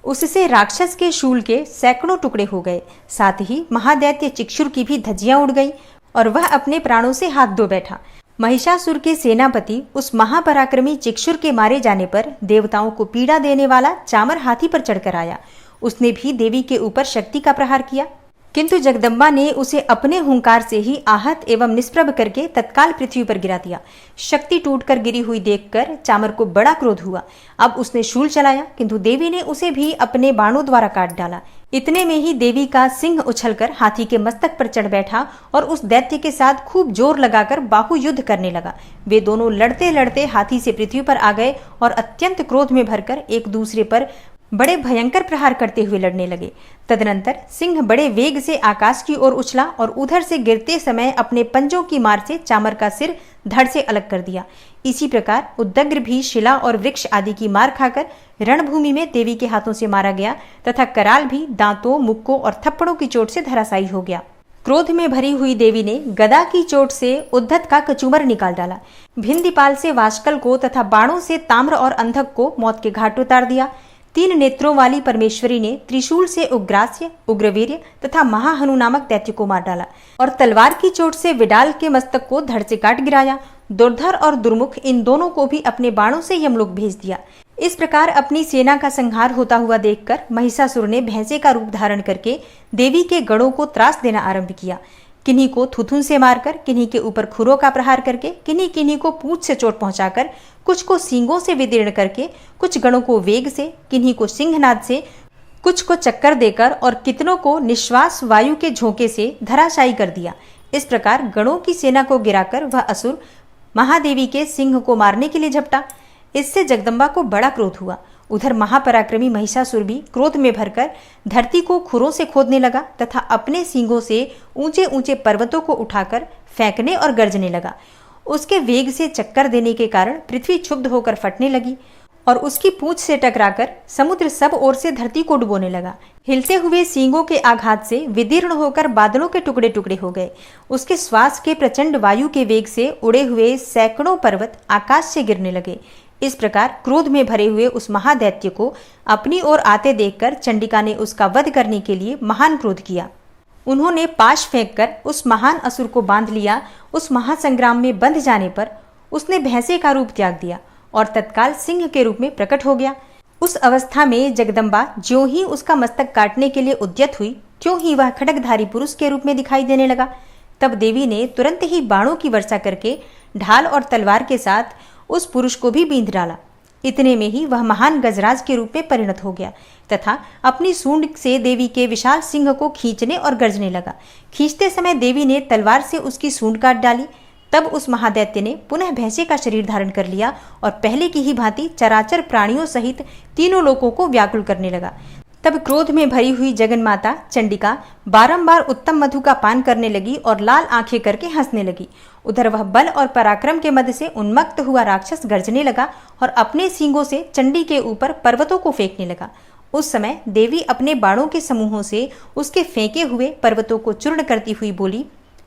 उससे राक्षस के शूल के सैकड़ों टुकड़े हो गए। साथ ही महादैत्य चिक्षुर की भी धज्जियां उड़ गई और वह अपने प्राणों से हाथ धो बैठा। महिषासुर के सेनापति उस महापराक्रमी चिक्षुर के मारे जाने पर देवताओं को पीड़ा देने वाला चामर हाथी पर चढ़कर आया। उसने भी देवी के ऊपर शक्ति का प्रहार किया, किंतु जगदम्बा ने उसे अपने हुंकार से ही आहत एवं निष्प्रभ करके तत्काल पृथ्वी पर गिरा दिया। शक्ति टूटकर गिरी हुई देखकर चामर को बड़ा क्रोध हुआ। अब उसने शूल चलाया, किंतु देवी ने उसे भी अपने बाणों द्वारा काट डाला। इतने में ही देवी का सिंह उछलकर हाथी के मस्तक पर चढ़ बैठा और उस दैत्य के साथ खूब जोर लगाकर बाहु युद्ध करने लगा। वे दोनों लड़ते लड़ते हाथी से पृथ्वी पर आ गए और अत्यंत क्रोध में भरकर एक दूसरे पर बड़े भयंकर प्रहार करते हुए लड़ने लगे। तदनंतर सिंह बड़े वेग से आकाश की ओर उछला और उधर से गिरते समय अपने पंजों की मार से चामर का सिर धड़ से अलग कर दिया। इसी प्रकार उद्दग्र भी शिला और वृक्ष आदि की मार खाकर रणभूमि में देवी के हाथों से मारा गया तथा कराल भी दांतों, मुक्कों और थप्पड़ों की चोट से धराशायी हो गया। क्रोध में भरी हुई देवी ने गदा की चोट से उद्धत का कचूमर निकाल डाला। भिंदीपाल से वाष्कल को तथा बाणों से ताम्र और अंधक को मौत के घाट उतार दिया। 3 नेत्रों वाली परमेश्वरी ने त्रिशूल से उग्रास्य, उग्रवीर्य तथा महाहनु नामक दैत्य को मार डाला और तलवार की चोट से विडाल के मस्तक को धड़ से काट गिराया। दुर्धर और दुर्मुख इन दोनों को भी अपने बाणों से यमलोक भेज दिया। इस प्रकार अपनी सेना का संहार होता हुआ देखकर महिषासुर ने भैंसे का रूप धारण करके देवी के गणों को त्रास देना आरंभ किया। किन्हीं को थुथुन से मारकर, किन्हीं के ऊपर खुरों का प्रहार करके, किन्हीं किन्हीं को पूंछ से चोट पहुंचाकर, कुछ को सींगों से विदीर्ण करके, कुछ गणों को वेग से, किन्हीं को सिंहनाद से, कुछ को चक्कर देकर और कितनों को निश्वास वायु के झोंके से धराशायी कर दिया। इस प्रकार गणों की सेना को गिराकर वह असुर महादेवी के सिंह को मारने के लिए झपटा। इससे जगदम्बा को बड़ा क्रोध हुआ। उधर महापराक्रमी महिषासुर भी क्रोध में भरकर धरती को खुरों से खोदने लगा तथा अपने सींगों से ऊंचे ऊंचे पर्वतों को उठाकर फेंकने और गरजने लगा। उसके वेग से चक्कर देने के कारण पृथ्वी क्षुब्ध होकर फटने लगी और उसकी पूंछ से टकराकर समुद्र सब ओर से धरती को डुबोने लगा। हिलते हुए सींगों के आघात से विदीर्ण होकर बादलों के टुकड़े टुकड़े हो गए। उसके श्वास के प्रचंड वायु के वेग से उड़े हुए सैकड़ों पर्वत आकाश से गिरने लगे। इस प्रकार क्रोध में भरे हुए उस महादैत्य को अपनी ओर आते देखकर चंडिका ने उसका वध करने के लिए महान क्रोध किया। उन्होंने पाश फेंककर उस महान असुर को बांध लिया। उस महासंग्राम में बंध जाने पर उसने भैंसे का रूप त्याग दिया और तत्काल सिंह के रूप में प्रकट हो गया। उस अवस्था में जगदम्बा ज्यों ही उसका मस्तक काटने के लिए उद्यत हुई, त्यों ही वह खड्गधारी पुरुष के रूप में दिखाई देने लगा। तब देवी ने तुरंत ही बाणों की वर्षा करके ढाल और तलवार के साथ उस पुरुष को भी बींध डाला। इतने में ही वह महान गजराज के रूप में परिणत हो गया तथा अपनी सूंड से देवी के विशाल सिंह को खींचने और गर्जने लगा। खींचते समय देवी ने तलवार से उसकी सूंड काट डाली। तब उस महादैत्य ने पुनः भैंसे का शरीर धारण कर लिया और पहले की ही भांति चराचर प्राणियों सहित तीनों लोकों को व्याकुल करने लगा। तब क्रोध में भरी हुई जगन्माता चंडिका बारंबार उत्तम मधु का पान करने लगी और लाल आंखें करके हंसने लगी। उधर वह बल और पराक्रम के मद से उन्मत्त हुआ राक्षस गर्जने लगा और अपने सींगों से चंडी के ऊपर पर्वतों को फेंकने लगा। उस समय देवी अपने बाणों के समूहों से उसके फेंके हुए पर्वतों को चूर्ण करती हुई बोली।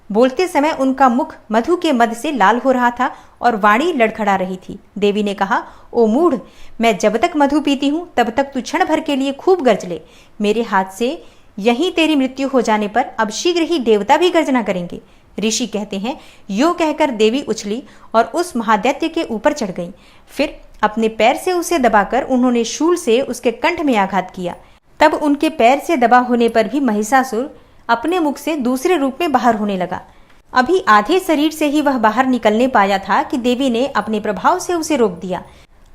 बोलते समय उनका मुख मधु के मद से लाल हो रहा था और वाणी लड़खड़ा रही थी। देवी ने कहा, ओ मूढ़, मैं जब तक मधु पीती हूं तब तक तू क्षण भर के लिए खूब गर्ज ले। मेरे हाथ से यहीं तेरी मृत्यु हो जाने पर अब शीघ्र ही देवता भी गर्जना करेंगे। ऋषि कहते हैं, यो कहकर देवी उछली और उस महादैत्य के ऊपर चढ़ गई। फिर अपने पैर से उसे दबाकर उन्होंने शूल से उसके कंठ में आघात किया। तब उनके पैर से दबा होने पर भी महिषासुर अपने मुख से दूसरे रूप में बाहर होने लगा। अभी आधे शरीर से ही वह बाहर निकलने पाया था कि देवी ने अपने प्रभाव से उसे रोक दिया।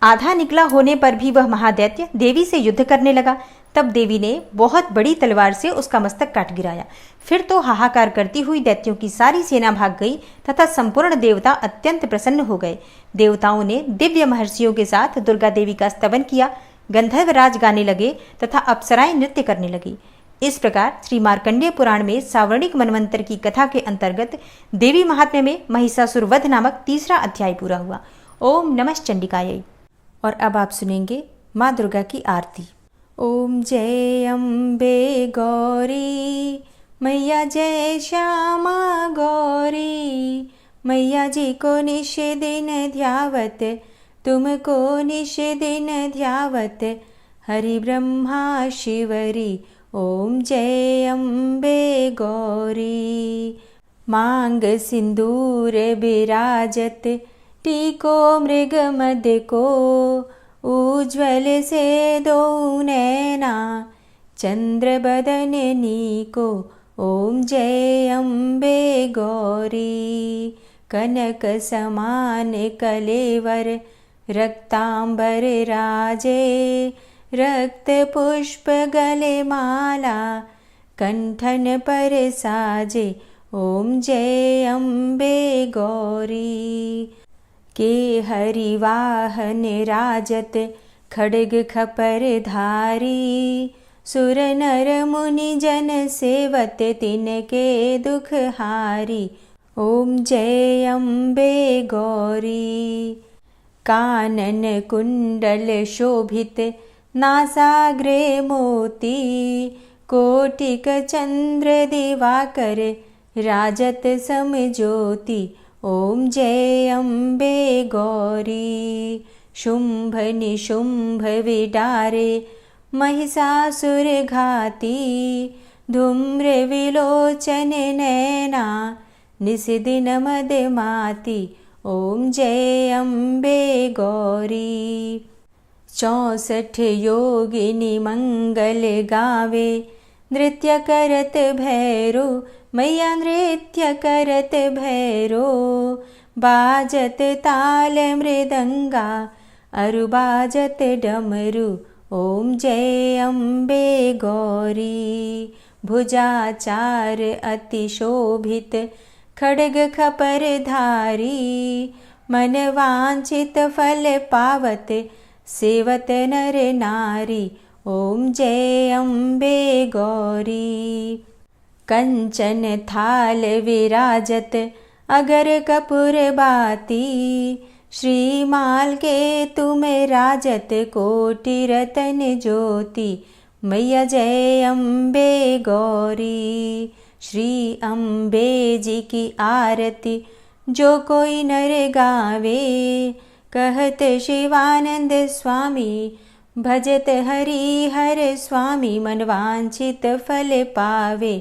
आधा निकला होने पर भी वह महादैत्य देवी से युद्ध करने लगा। तब देवी ने बहुत बड़ी तलवार से उसका मस्तक काट गिराया। फिर तो हाहाकार करती हुई दैत्यों की सारी सेना भाग गई तथा संपूर्ण देवता अत्यंत प्रसन्न हो गए। देवताओं ने दिव्य महर्षियों के साथ दुर्गा देवी का स्तवन किया। गंधर्वराज गाने लगे तथा अप्सराएं नृत्य करने लगी। इस प्रकार श्री मार्कंडेय पुराण में सावर्णिक मनवंतर की कथा के अंतर्गत देवी महात्म्य में महिषासुर वध नामक तीसरा अध्याय पूरा हुआ। ओम नमः चंडिकायै। और अब आप सुनेंगे माँ दुर्गा की आरती। ओम जय अम्बे गौरी मैया, जय श्यामा गौरी मैया जी को निश दिन ध्यावत, तुमको निश दिन ध्यावत, हरि ब्रह्मा शिवरी। ओम जय अम्बे गौरी। मांग सिंदूर बिराजत, टीको मृग मद को, उज्ज्वल से दो नैना, चंद्र बदन नीको। ओम जय अम्बे गौरी। कनक समान कलेवर, रक्तांबर राजे, रक्त पुष्प गले माला, कंठन पर साजे। ओम जय अम्बे गौरी। के हरि वाहन राजत, खड्ग खपर धारी, सुर नर मुनि जन सेवत, तिनके दुख हारी। ओम जय अम्बे गौरी। कानन कुंडल शोभित, नासाग्रे मोती, कोटिक चंद्र दिवाकर, राजत समज्योति। ओम जय अम्बे गौरी। शुंभ निशुंभ विडारे, महिषासुर घाती, धूम्र विलोचन नैना, निशिदिन मदमाती। ओम जय अम्बे गौरी। 64 योगिनी मंगल गावे, नृत्य करत भैरो मैया, नृत्य करत भैरो, बाजत ताल मृदंगा, अरु बाजत डमरू। ओम जय अम्बे गौरी। भुजाचार अति शोभित, खड्ग खपर धारी, मन वांछित फल पावत सेवत नर नारी। ओम जय अम्बे गौरी। कंचन थाल विराजत अगर कपूर बाती, श्रीमाल के तुम राजत कोटि रतन ज्योति। मैया जय अम्बे गौरी। श्री अम्बे जी की आरती जो कोई नर गावे, कहत शिवानंद स्वामी भजत हरि हर स्वामी। मनवांछित फल पावे।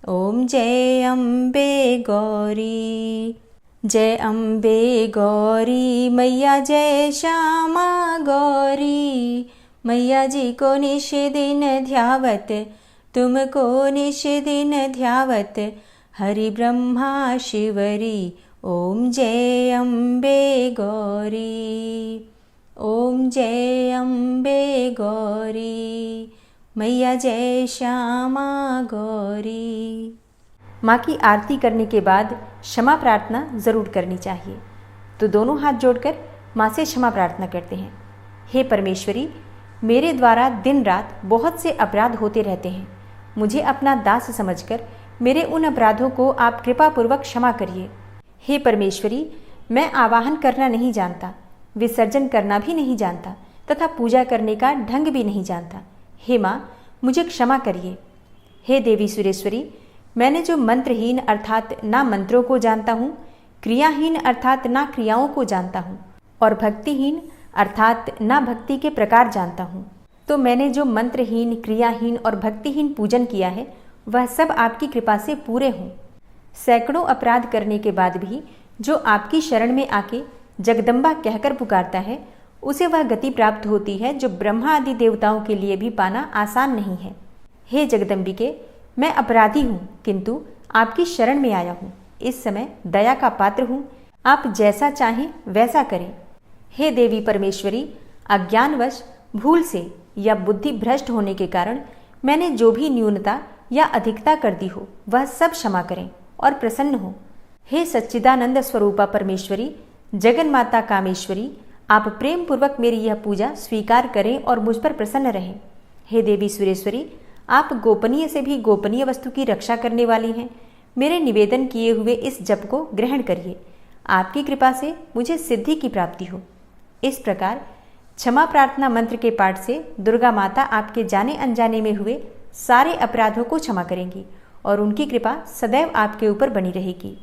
ओम जय अम्बे गौरी। जय अम्बे गौरी मैया जय श्यामा गौरी। मैया जी को निश दिन ध्यावत, तुमको निश दिन ध्यावत, हरि ब्रह्मा शिवरी। ओम जय अम्बे गौरी। ओम जय अम्बे गौरी। मैया जय श्यामा गौरी। माँ की आरती करने के बाद क्षमा प्रार्थना ज़रूर करनी चाहिए। तो दोनों हाथ जोड़कर माँ से क्षमा प्रार्थना करते हैं। हे परमेश्वरी, मेरे द्वारा दिन रात बहुत से अपराध होते रहते हैं। मुझे अपना दास समझकर मेरे उन अपराधों को आप कृपापूर्वक क्षमा करिए। हे परमेश्वरी, मैं आवाहन करना नहीं जानता, विसर्जन करना भी नहीं जानता तथा पूजा करने का ढंग भी नहीं जानता। हे माँ, मुझे क्षमा करिए। हे देवी सुरेश्वरी, मैंने जो मंत्रहीन अर्थात ना मंत्रों को जानता हूँ, क्रियाहीन अर्थात ना क्रियाओं को जानता हूँ और भक्तिहीन अर्थात ना भक्ति के प्रकार जानता हूँ, तो मैंने जो मंत्रहीन, क्रियाहीन और भक्तिहीन पूजन किया है वह सब आपकी कृपा से पूरे हों। सैकड़ों अपराध करने के बाद भी जो आपकी शरण में आके जगदम्बा कहकर पुकारता है, उसे वह गति प्राप्त होती है जो ब्रह्मा आदि देवताओं के लिए भी पाना आसान नहीं है। हे जगदम्बिके, मैं अपराधी हूँ किंतु आपकी शरण में आया हूँ। इस समय दया का पात्र हूँ, आप जैसा चाहें वैसा करें। हे देवी परमेश्वरी, अज्ञानवश भूल से या बुद्धि भ्रष्ट होने के कारण मैंने जो भी न्यूनता या अधिकता कर दी हो वह सब क्षमा करें और प्रसन्न हो। हे सच्चिदानंद स्वरूपा परमेश्वरी, जगन माता कामेश्वरी, आप प्रेम पूर्वक मेरी यह पूजा स्वीकार करें और मुझ पर प्रसन्न रहें। हे देवी सुरेश्वरी, आप गोपनीय से भी गोपनीय वस्तु की रक्षा करने वाली हैं। मेरे निवेदन किए हुए इस जप को ग्रहण करिए। आपकी कृपा से मुझे सिद्धि की प्राप्ति हो। इस प्रकार क्षमा प्रार्थना मंत्र के पाठ से दुर्गा माता आपके जाने अनजाने में हुए सारे अपराधों को क्षमा करेंगी और उनकी कृपा सदैव आपके ऊपर बनी रहेगी।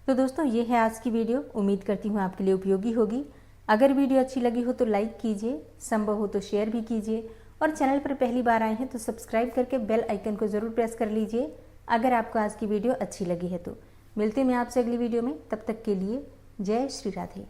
तो दोस्तों, ये है आज की वीडियो। उम्मीद करती हूँ आपके लिए उपयोगी होगी। अगर वीडियो अच्छी लगी हो तो लाइक कीजिए, संभव हो तो शेयर भी कीजिए और चैनल पर पहली बार आए हैं तो सब्सक्राइब करके बेल आइकन को ज़रूर प्रेस कर लीजिए अगर आपको आज की वीडियो अच्छी लगी है तो। मिलते हैं मैं आपसे अगली वीडियो में, तब तक के लिए जय श्री राधे।